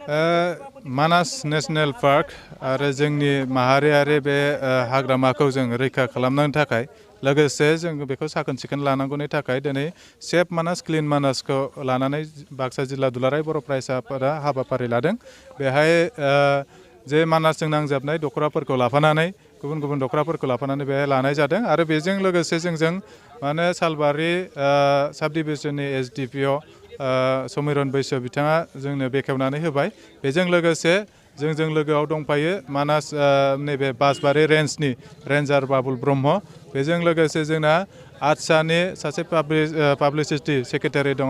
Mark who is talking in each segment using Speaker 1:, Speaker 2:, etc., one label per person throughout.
Speaker 1: मानास national park आरो जोंनि माहारियारि बे हाग्रामाखौ जों रैखा खालामनो थाखाय लोगोसे जों बेखौ साखोन सिखोन लानांगौनि थाखाय दिनै सेफ मानास क्लिन मानासखौ लानानै बाक्सा जिल्ला दुलाराय बर' फरायसाफोरा हाबाफारि लादों। बेहाय जे मानासजों नांजाबनाय दख'राफोरखौ लाफानानै गुबुन गुबुन दख'राफोरखौ लाफानानै बेहाय लानाय जादों आरो बेजों लोगोसे जोंजों माने सालबारि साब डिभिजननि SDPO समिरन बैसो बिथाङा जोंनो बेखेवनानै होबाय। बेजों लोगोसे जोंजों लोगोआव दंफायो मानास नैबे बासबारि रेन्जनि रेन्जार बाबुल ब्रह्म। बेजों लोगोसे जोंना आदसानि सासे पाब्लिसिटि सेक्रेटारि दङ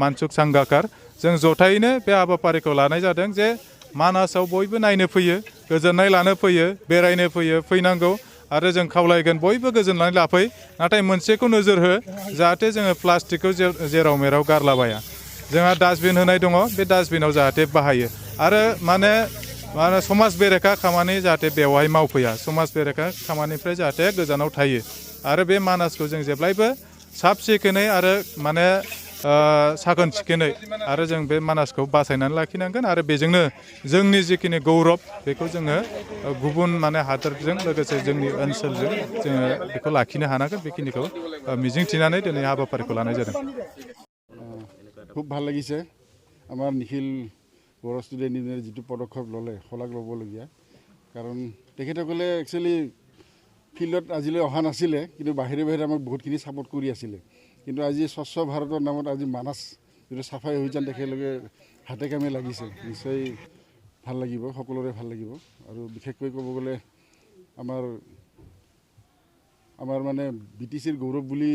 Speaker 1: मानसुक सांगाकार। जों जथायैनो बे हाबाफारिखौ लानाय जादों जे मानासाव बयबो नायनो फैयो, गोजोननाय लानो फैयो, बेरायनो फैयो, फैनांगौ आरो जों खावलायगोन बयबो गोजोननानै लाफै। नाथाय मोनसेखौ नोजोर हो जाहाथे जोङो प्लास्टिकखौ जेराव मेराव गारलाबाया। जोंहा डास्टबिन होनाय दङ, बे डास्टबिनाव जाहाथे बाहायो आरो माने समाज बेरेखा खामानि जाहाथे बेवहाय मावफैया, समाज बेरेखा खामानिनिफ्राय जाहाथे गोजानाव थायो आरो बे मानासखौ जों जेब्लायबो साब सिखोनै आरो माने साखोन सिखोनै आरो जों बे मानासखौ बासायनानै लाखिनांगोन आरो बेजोंनो जोंनि जिखिनि गौरब बेखौ जोङो गुबुन माने हादोरजों लोगोसे जोंनि ओनसोलजों जोङो बेखौ लाखिनो हानांगोन। बेखिनिखौ मिजिंथिनानै दिनै हाबाफारिखौ लानाय जादों।
Speaker 2: খুব ভাল লাগিছে আমাৰ নিখিল বড়ো ষ্টুডেণ্ট ইউনিয়নে যিটো পদক্ষেপ ল'লে শলাগ ল'বলগীয়া। কাৰণ তেখেতসকলে একচুৱেলি ফিল্ডত আজিলৈ অহা নাছিলে, কিন্তু বাহিৰে বাহিৰে আমাক বহুতখিনি ছাপোৰ্ট কৰি আছিলে। কিন্তু আজি স্বচ্ছ ভাৰতৰ নামত আজি মানাছ যিটো চাফাই অভিযান তেখেতলোকে হাতে কামে লাগিছে, নিশ্চয় ভাল লাগিব, সকলোৰে ভাল লাগিব। আৰু বিশেষকৈ ক'ব গ'লে আমাৰ মানে BTCৰ গৌৰৱ বুলি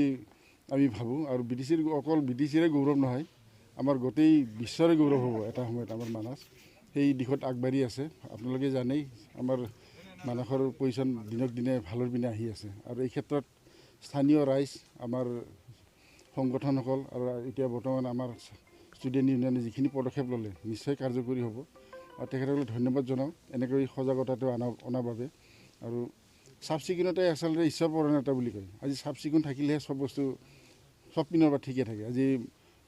Speaker 2: আমি ভাবোঁ। আৰু BTCৰ অকল BTCৰে গৌৰৱ নহয়, আমাৰ গোটেই বিশ্বৰে গৌৰৱ হ'ব এটা সময়ত আমাৰ মানাছ। সেই দিশত আগবাঢ়ি আছে। আপোনালোকে জানেই আমাৰ মানাসৰ পজিশ্যন দিনক দিনে ভালৰ পিনে আহি আছে। আৰু এই ক্ষেত্ৰত স্থানীয় ৰাইজ, আমাৰ সংগঠনসকল আৰু এতিয়া বৰ্তমান আমাৰ ষ্টুডেণ্ট ইউনিয়নে যিখিনি পদক্ষেপ ল'লে নিশ্চয় কাৰ্যকৰী হ'ব। আৰু তেখেতসকলক ধন্যবাদ জনাওঁ এনেকৈ সজাগতাটো অনাৰ বাবে। আৰু চাফ চিকুণতাই আচলতে ঈশ্বৰ পৰায়ণতা বুলি কয়। আজি চাফ চিকুণ থাকিলেহে চব বস্তু চব পিনৰ পৰা ঠিকে থাকে। আজি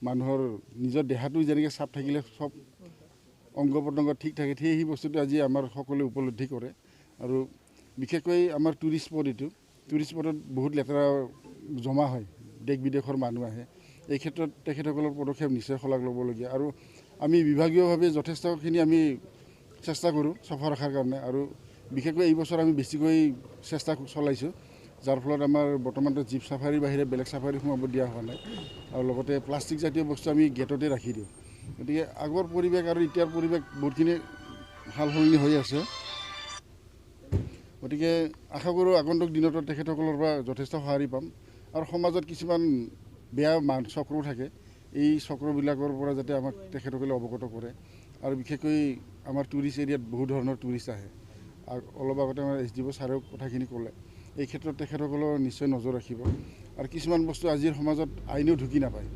Speaker 2: মানুহৰ নিজৰ দেহাটো যেনেকৈ চাফ থাকিলে চব অংগ প্ৰত্যংগ ঠিক থাকে, সেই বস্তুটো আজি আমাৰ সকলোৱে উপলব্ধি কৰে। আৰু বিশেষকৈ আমাৰ টুৰিষ্ট স্পট, টুৰিষ্ট স্পটত বহুত লেতেৰা জমা হয়, দেশ বিদেশৰ মানুহ আহে। এই ক্ষেত্ৰত তেখেতসকলৰ পদক্ষেপ নিশ্চয় শলাগ ল'বলগীয়া। আৰু আমি বিভাগীয়ভাৱে যথেষ্টখিনি আমি চেষ্টা কৰোঁ চাফা ৰখাৰ কাৰণে। আৰু বিশেষকৈ এই বছৰ আমি বেছিকৈ চেষ্টা চলাইছোঁ, যাৰ ফলত আমাৰ বৰ্তমানটো জীপ চাফাৰীৰ বাহিৰে বেলেগ চাফাৰী সোমাব দিয়া হোৱা নাই। আৰু লগতে প্লাষ্টিক জাতীয় বস্তু আমি গেটতে ৰাখি দিওঁ। গতিকে আগৰ পৰিৱেশ আৰু এতিয়াৰ পৰিৱেশ বহুতখিনি সাল সলনি হৈ আছে। গতিকে আশা কৰোঁ আগন্তুক দিনতো তেখেতসকলৰ পৰা যথেষ্ট সঁহাৰি পাম। আৰু সমাজত কিছুমান বেয়া চক্ৰ থাকে, এই চক্ৰবিলাকৰ পৰা যাতে আমাক তেখেতসকলে অৱগত কৰে। আৰু বিশেষকৈ আমাৰ টুৰিষ্ট এৰিয়াত বহু ধৰণৰ টুৰিষ্ট আহে। অলপ আগতে আমাৰ SDPO ছাৰেও কথাখিনি ক'লে। এই ক্ষেত্ৰত তেখেতসকলৰ নিশ্চয় নজৰ ৰাখিব। আৰু কিছুমান বস্তু আজিৰ সমাজত আইনেও ঢুকি নাপায়,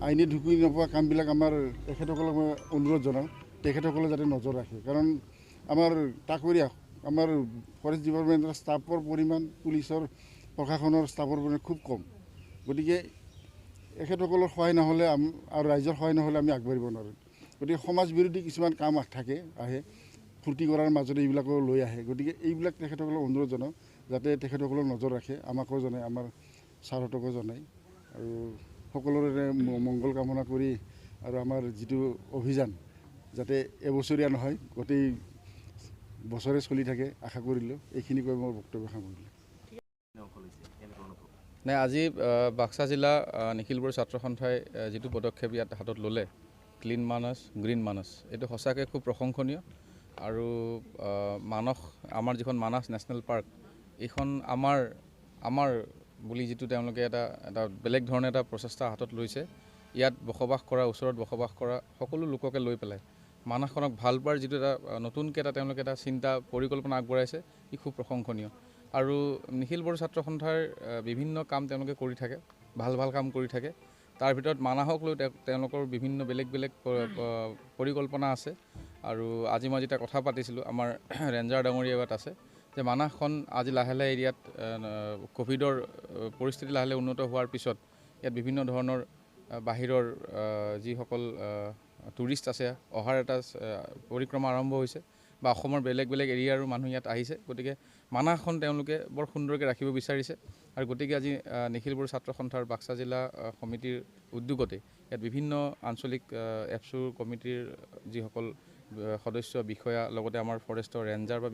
Speaker 2: আইনে ঢুকি নোপোৱা কামবিলাক আমাৰ তেখেতসকলক মই অনুৰোধ জনাওঁ, তেখেতসকলে যাতে নজৰ ৰাখে। কাৰণ আমাৰ তাকৰীয়া আমাৰ ফৰেষ্ট ডিপাৰ্টমেণ্টৰ ষ্টাফৰ পৰিমাণ, পুলিচৰ প্ৰশাসনৰ ষ্টাফৰ পৰিমাণ খুব কম। গতিকে এখেতসকলৰ সহায় নহ'লে আৰু ৰাইজৰ সহায় নহ'লে আমি আগবাঢ়িব নোৱাৰোঁ। গতিকে সমাজ বিৰোধী কিছুমান কাম আহে, ফূৰ্তি কৰাৰ মাজতে এইবিলাকো লৈ আহে। গতিকে এইবিলাক তেখেতসকলক অনুৰোধ জনাওঁ যাতে তেখেতসকলক নজৰ ৰাখে, আমাকো জনায়, আমাৰ ছাৰহঁতকো জনায়। আৰু সকলোৰে মংগল কামনা কৰি আৰু আমাৰ যিটো অভিযান যাতে এবছৰীয়া নহয়, গোটেই বছৰে চলি থাকে আশা কৰিলোঁ। এইখিনি কৈ মোৰ বক্তব্য সামৰিলোঁ।
Speaker 3: নাই, আজি বাক্সা জিলা নিখিল বড়ো ছাত্ৰ সন্থাই যিটো পদক্ষেপ ইয়াত হাতত ল'লে, ক্লিন মানাছ গ্ৰীণ মানাছ, এইটো সঁচাকৈ খুব প্ৰশংসনীয়। আৰু আমাৰ যিখন মানাছ নেশ্যনেল পাৰ্ক, এইখন আমাৰ বুলি যিটো তেওঁলোকে এটা বেলেগ ধৰণে এটা প্ৰচেষ্টা হাতত লৈছে। ইয়াত বসবাস কৰা, ওচৰত বসবাস কৰা সকলো লোককে লৈ পেলাই মানাসখনক ভাল পোৱাৰ যিটো এটা নতুনকৈ তেওঁলোকে এটা চিন্তা পৰিকল্পনা আগবঢ়াইছে, ই খুব প্ৰশংসনীয়। আৰু নিখিল বড়ো ছাত্ৰ সন্থাৰ বিভিন্ন কাম তেওঁলোকে কৰি থাকে, ভাল কাম কৰি থাকে। তাৰ ভিতৰত মানাহক লৈ তেওঁলোকৰ বিভিন্ন বেলেগ পৰিকল্পনা আছে। আৰু আজি মই যেতিয়া কথা পাতিছিলোঁ, আমাৰ ৰেঞ্জাৰ ডাঙৰীয়া ইয়াত আছে, যে মানাহখন আজি লাহে লাহে এৰিয়াত ক'ভিডৰ পৰিস্থিতি লাহে লাহে উন্নত হোৱাৰ পিছত ইয়াত বিভিন্ন ধৰণৰ বাহিৰৰ যিসকল টুৰিষ্ট আছে অহাৰ এটা পৰিক্ৰমা আৰম্ভ হৈছে বা অসমৰ বেলেগ বেলেগ এৰিয়াৰো মানুহ ইয়াত আহিছে গতিকে মানাহখন তেওঁলোকে বৰ সুন্দৰকৈ ৰাখিব বিচাৰিছে আৰু গতিকে আজি নিখিল বড়ো ছাত্ৰ সন্থাৰ বাক্সা জিলা সমিতিৰ উদ্যোগতে ইয়াত বিভিন্ন আঞ্চলিক এপছুৰ কমিটিৰ যিসকল সদস্য বিষয়া লগতে আমাৰ ফৰেষ্টৰ ৰেঞ্জাৰ বা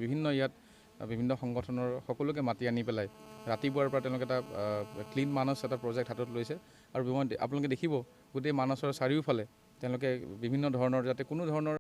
Speaker 3: বিভিন্ন সংগঠনৰ সকলোকে মাতি আনি পেলাই ৰাতিপুৱাৰ পৰা তেওঁলোকে এটা ক্লিন মানস এটা প্ৰজেক্ট হাতত লৈছে আৰু আপোনালোকে দেখিব গোটেই মানসৰ চাৰিওফালে তেওঁলোকে বিভিন্ন ধৰণৰ যাতে কোনো ধৰণৰ